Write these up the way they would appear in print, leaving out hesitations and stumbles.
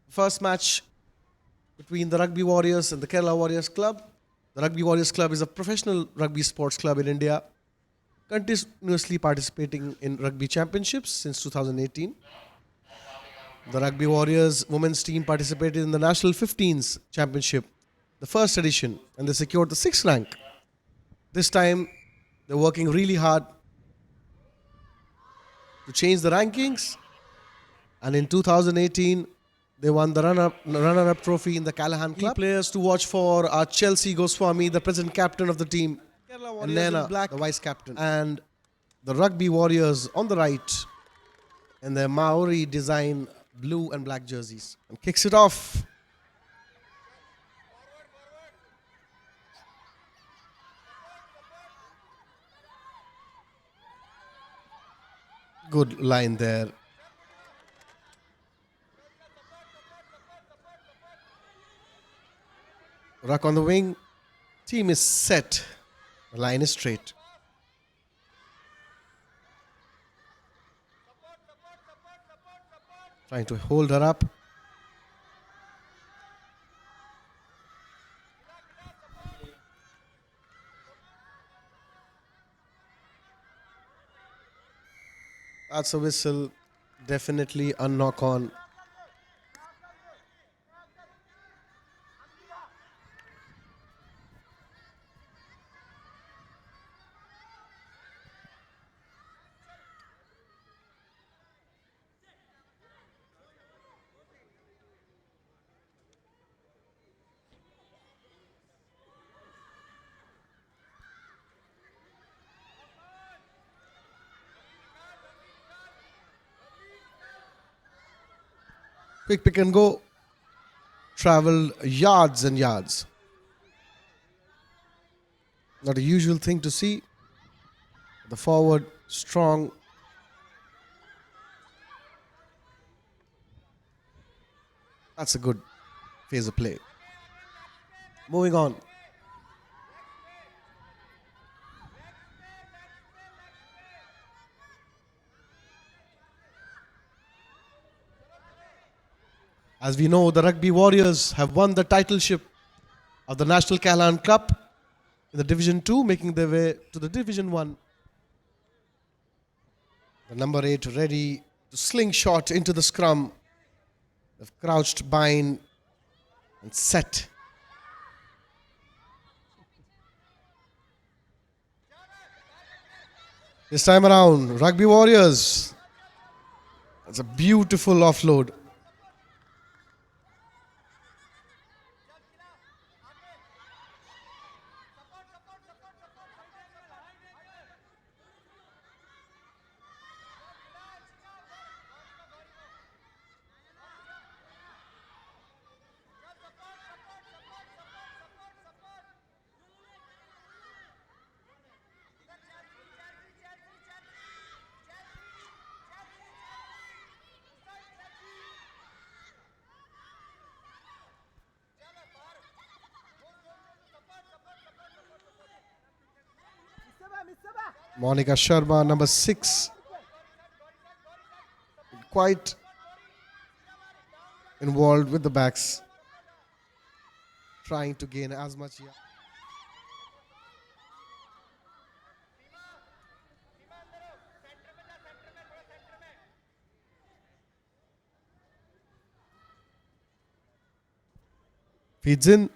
First match between the Rugby Warriors and the Kerala Warriors Club. The Rugby Warriors Club is a professional rugby sports club in India, continuously participating in rugby championships since 2018. The Rugby Warriors women's team participated in the National 15s Championship, the first edition, and they secured the sixth rank. This time, they're working really hard to change the rankings, and in 2018, they won the runner-up trophy in the Callahan Club. Key players to watch for are Chelsea Goswami, the present captain of the team, and Nena, the vice captain, and the Rugby Warriors on the right in their Maori design blue and black jerseys. And kicks it off. Good line there. Ruck on the wing. Team is set. The line is straight. Trying to hold her up. That's a whistle. Definitely a knock on. Quick pick and go. Travel yards and yards. Not a usual thing to see. The forward, strong. That's a good phase of play. Moving on. As we know, the Rugby Warriors have won the titleship of the National Callahan Cup in the Division 2, making their way to the Division 1. The number 8 ready to slingshot into the scrum. They've crouched, bind, and set. This time around, Rugby Warriors. That's a beautiful offload. Monica Sharma, number 6, quite involved with the backs, trying to gain as much. Feeds in.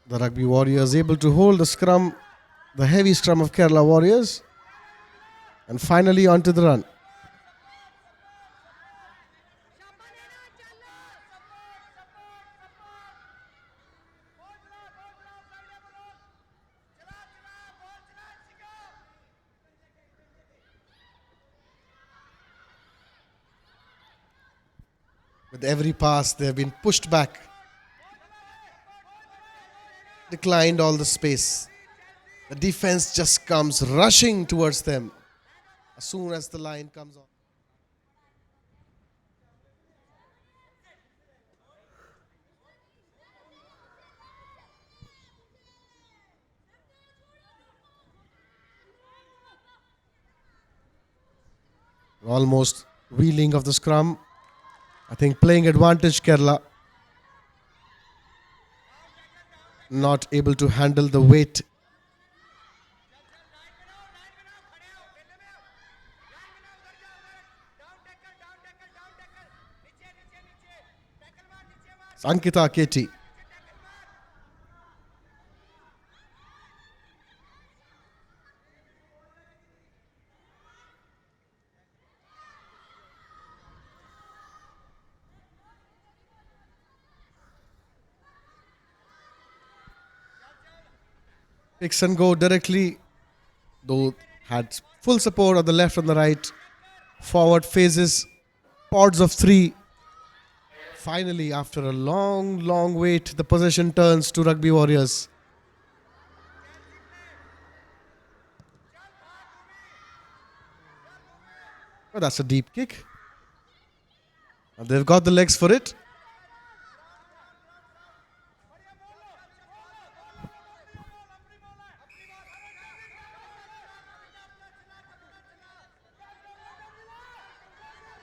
The Rugby Warriors able to hold the scrum, the heavy scrum of Kerala Warriors, and finally onto the run. With every pass, they have been pushed back. Declined all the space. The defense just comes rushing towards them as soon as the line comes on. Almost wheeling of the scrum. I think playing advantage Kerala. Not able to handle the weight. Ankita KT. Picks and go directly, though had full support on the left and the right. Forward phases, pods of three. Finally, after a long wait, the possession turns to Rugby Warriors. Oh, that's a deep kick. And they've got the legs for it.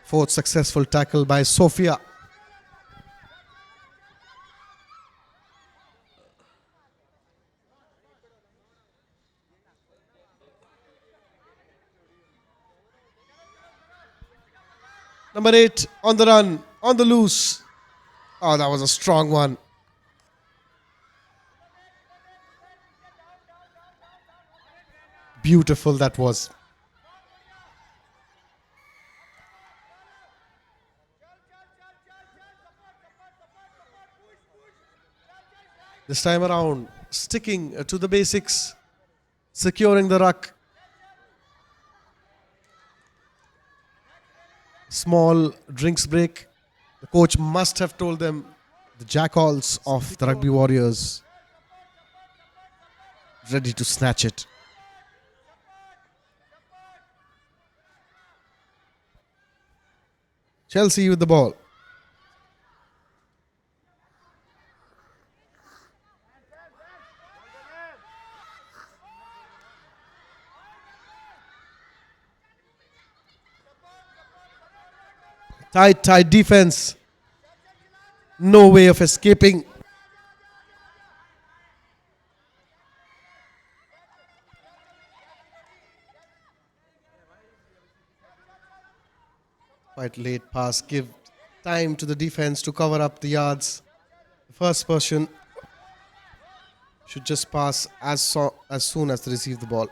Fourth successful tackle by Sophia. Number 8 on the run, on the loose. Oh, that was a strong one. Beautiful that was. This time around, sticking to the basics, securing the ruck. Small drinks break. The coach must have told them, the jackals of the Rugby Warriors, ready to snatch it. Chelsea with the ball. Tight defense. No way of escaping. Quite late pass. Give time to the defense to cover up the yards. The first person should just pass as soon as they receive the ball.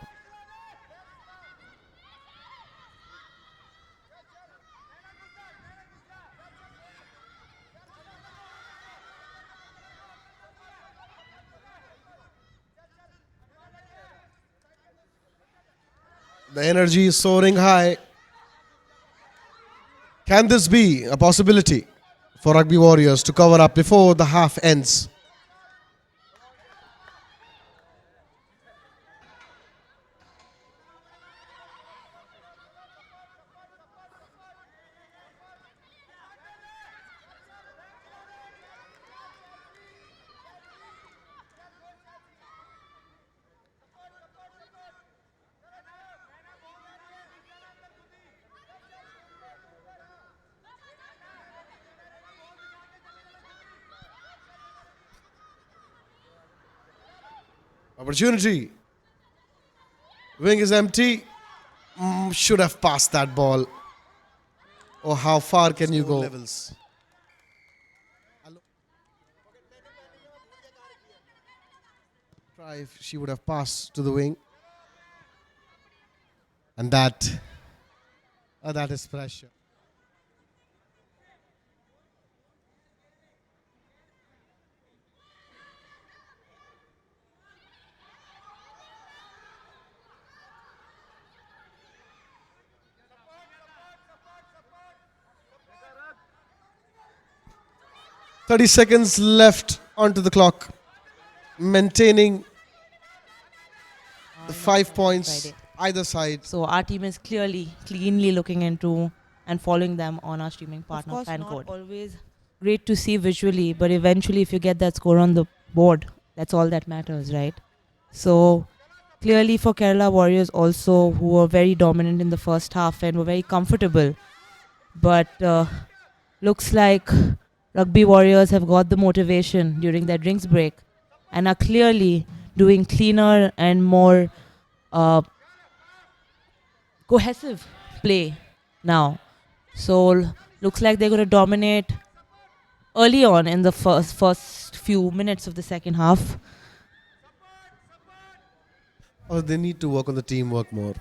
The energy is soaring high. Can this be a possibility for Rugby Warriors to cover up before the half ends? Opportunity. Wing is empty. Should have passed that ball. Oh, how far can you go? Levels. Try if she would have passed to the wing. And that is pressure. "30 seconds left onto the clock, maintaining the 5 points Friday. either side." So our team is cleanly looking into and following them on our streaming partner, Of course, Fan not Code. always. Great to see visually, but eventually if you get that score on the board, that's all that matters, right? So Clearly for Kerala Warriors also, who were very dominant in the first half and were very comfortable. But looks like Rugby Warriors have got the motivation during their drinks break and are clearly doing cleaner and more cohesive play now. So looks like they're going to dominate early on in the first few minutes of the second half. Or they need to work on the teamwork more.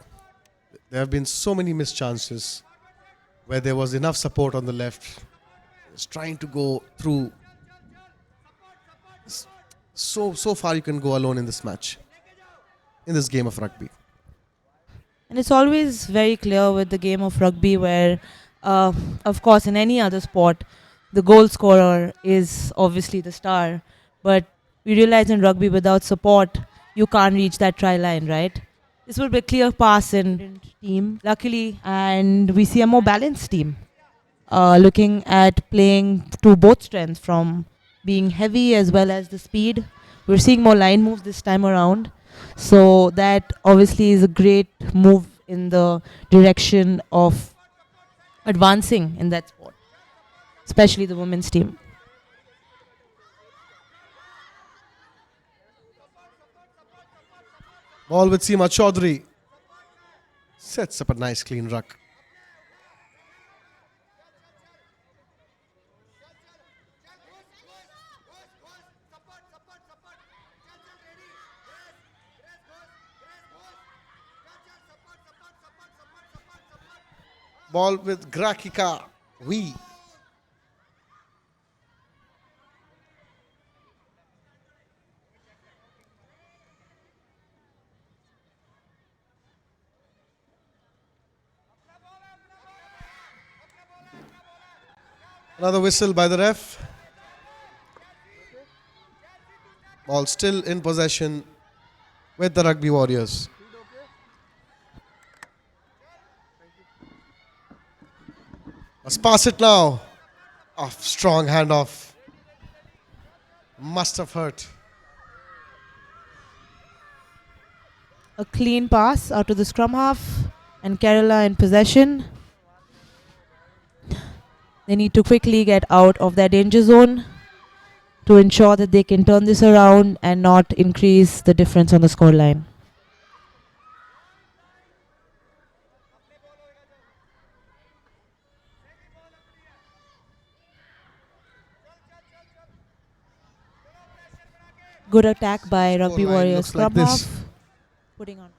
There have been so many missed chances where there was enough support on the left. It's trying to go through. So far you can go alone in this match, in this game of rugby. And it's always very clear with the game of rugby where, of course, in any other sport, the goal scorer is obviously the star. But we realize in rugby, without support, you can't reach that try line, right? This will be a clear pass in team, luckily, and we see a more balanced team. Looking at playing to both strengths from being heavy as well as the speed. We're seeing more line moves this time around. So that obviously is a great move in the direction of advancing in that sport, especially the women's team. Ball with Seema Chaudhary. Sets up a nice clean ruck. Ball with Grakika. We. Another whistle by the ref. Ball still in possession with the Rugby Warriors. Let's pass it now. Off, strong handoff. Must have hurt. A clean pass out to the scrum half, and Kerala in possession. They need to quickly get out of their danger zone to ensure that they can turn this around and not increase the difference on the scoreline. Good attack by Rugby Scoreline Warriors looks like scrum this. half. Putting on.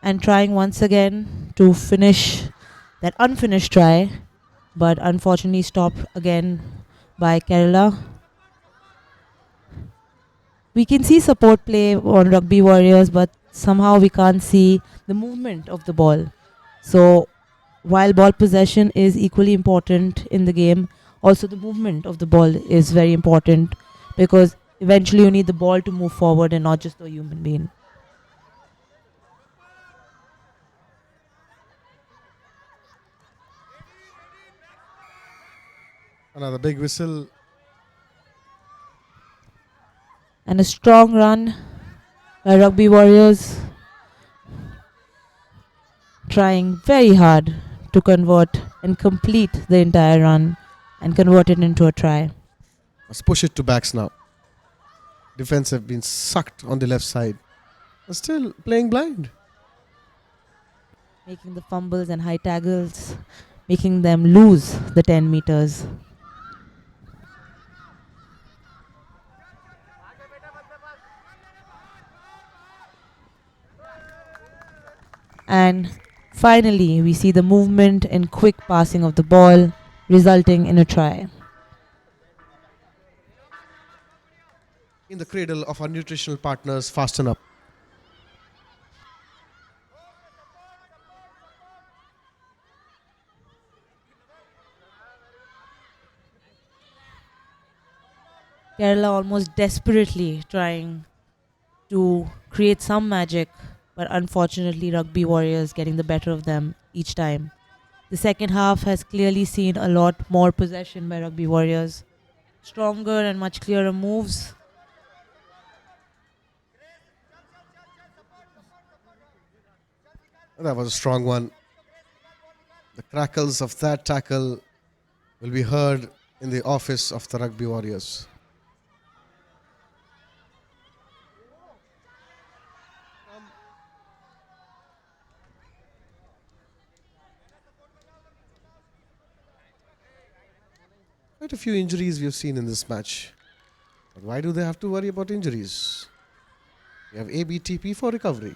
And trying once again to finish that unfinished try, but unfortunately stopped again by Kerala. We can see support play on Rugby Warriors, but somehow we can't see the movement of the ball. So while ball possession is equally important in the game, also the movement of the ball is very important, because eventually you need the ball to move forward and not just the human being. Another big whistle. And a strong run by Rugby Warriors, trying very hard to convert and complete the entire run and convert it into a try. Let's push it to backs now. Defense have been sucked on the left side. But still playing blind. Making the fumbles and high tackles making them lose the 10 meters. And finally, we see the movement and quick passing of the ball, resulting in a try. In the cradle of our nutritional partners, fasten up. Kerala almost desperately trying to create some magic, but unfortunately, Rugby Warriors getting the better of them each time. The second half has clearly seen a lot more possession by Rugby Warriors. Stronger and much clearer moves. That was a strong one. The crackles of that tackle will be heard in the office of the Rugby Warriors. Quite a few injuries we have seen in this match. But why do they have to worry about injuries? We have ABTP for recovery.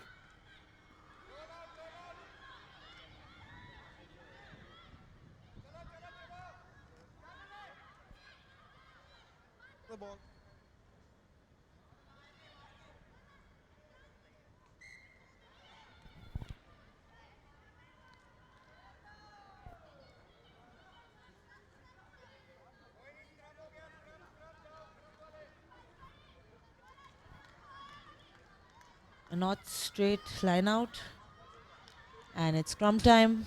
A not straight line out. And it's scrum time.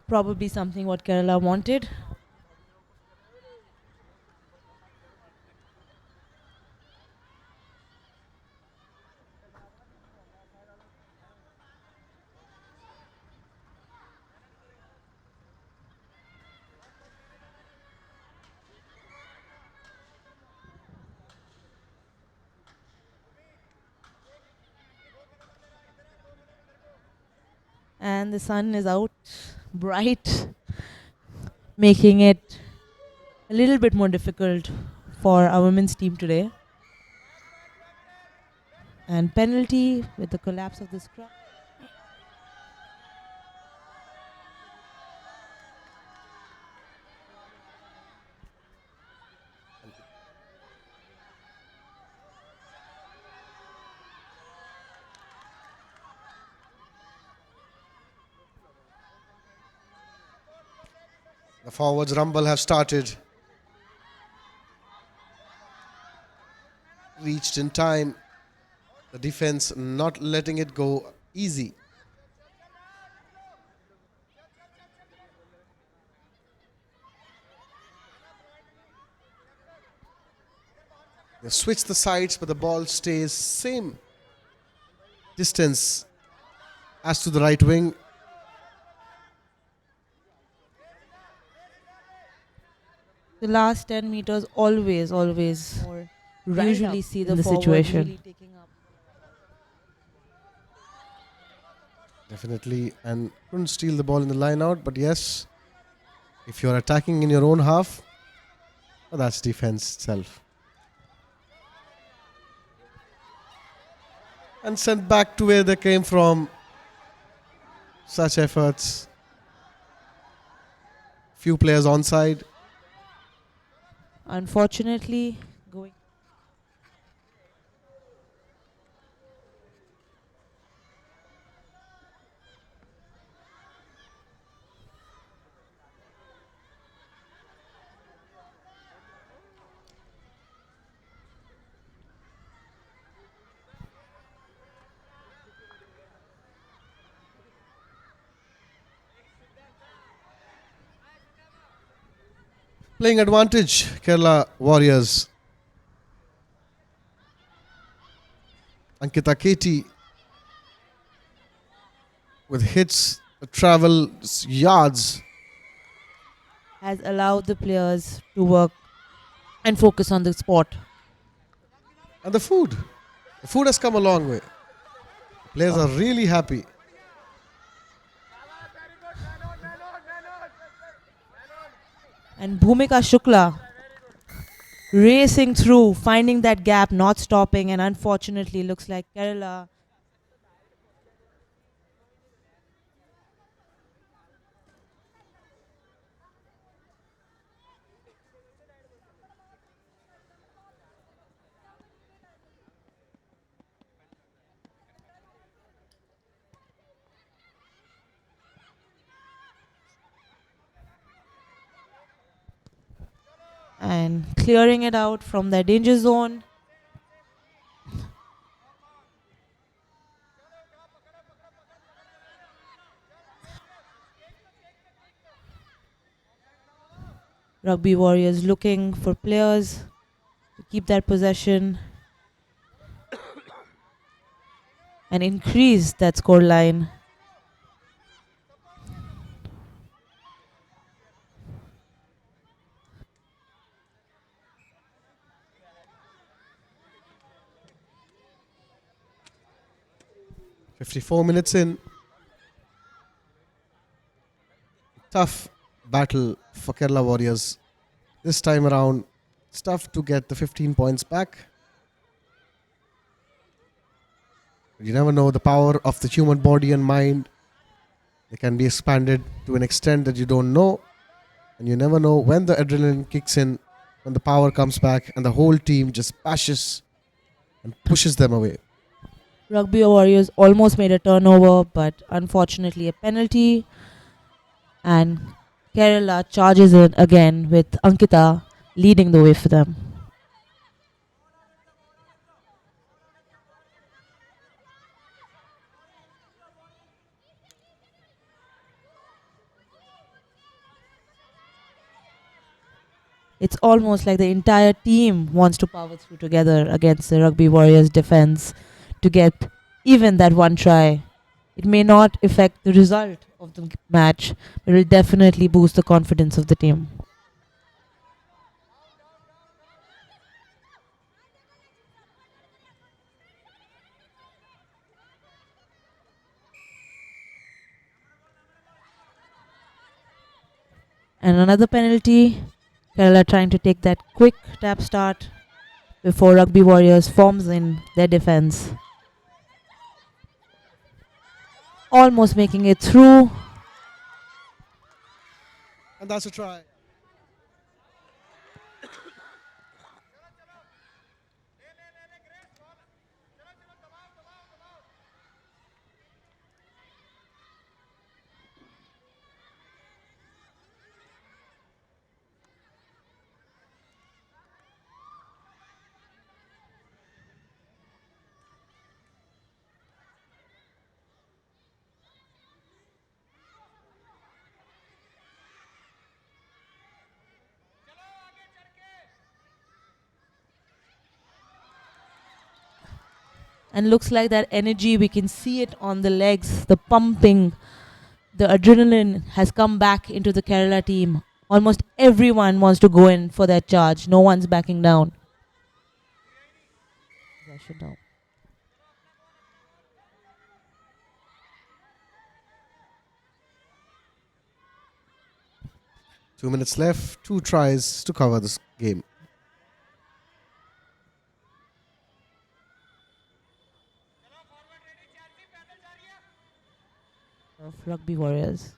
Probably something what Kerala wanted. And the sun is out bright, making it a little bit more difficult for our women's team today. And penalty with the collapse of the scrum. The forwards rumble have started. Reached in time. The defense not letting it go easy. They switch the sides, but the ball stays same distance as to the right wing. The last 10 meters always usually see the in the forward situation. really taking up. Definitely, and couldn't steal the ball in the line out, but yes, if you're attacking in your own half, well, that's defense itself. And sent back to where they came from. Such efforts. Few players onside. Unfortunately, going. Playing advantage, Kerala Warriors. Ankita Katie with hits that travel yards. Has allowed the players to work and focus on the sport. And the food. The food has come a long way. Players are really happy. And Bhumika Shukla racing through, finding that gap, not stopping, and unfortunately looks like Kerala. And clearing it out from their danger zone. Rugby Warriors looking for players to keep that possession and increase that score line. .54 minutes in. Tough battle for Kerala Warriors. This time around, it's tough to get the 15 points back. You never know the power of the human body and mind. They can be expanded to an extent that you don't know. And you never know when the adrenaline kicks in, when the power comes back, and the whole team just bashes and pushes them away. Rugby Warriors almost made a turnover, but unfortunately a penalty. And Kerala charges in again with Ankita leading the way for them. It's almost like the entire team wants to power through together against the Rugby Warriors defense to get even that one try. It may not affect the result of the match, but it will definitely boost the confidence of the team. And another penalty. Kerala trying to take that quick tap start before Rugby Warriors forms in their defense. Almost making it through. And that's a try. And looks like that energy, we can see it on the legs, the pumping, the adrenaline has come back into the Kerala team. Almost everyone wants to go in for that charge. No one's backing down. I should know. 2 minutes left, 2 tries to cover this game. Of Rugby Warriors.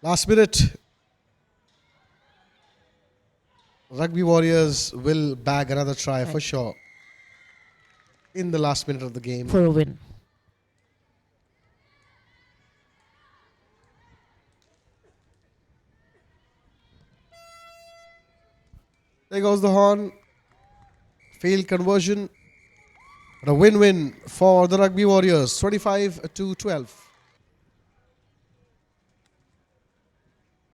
Last minute. Rugby Warriors will bag another try for sure in the last minute of the game. For a win. There goes the horn. Failed conversion. But a win-win for the Rugby Warriors, 25-12.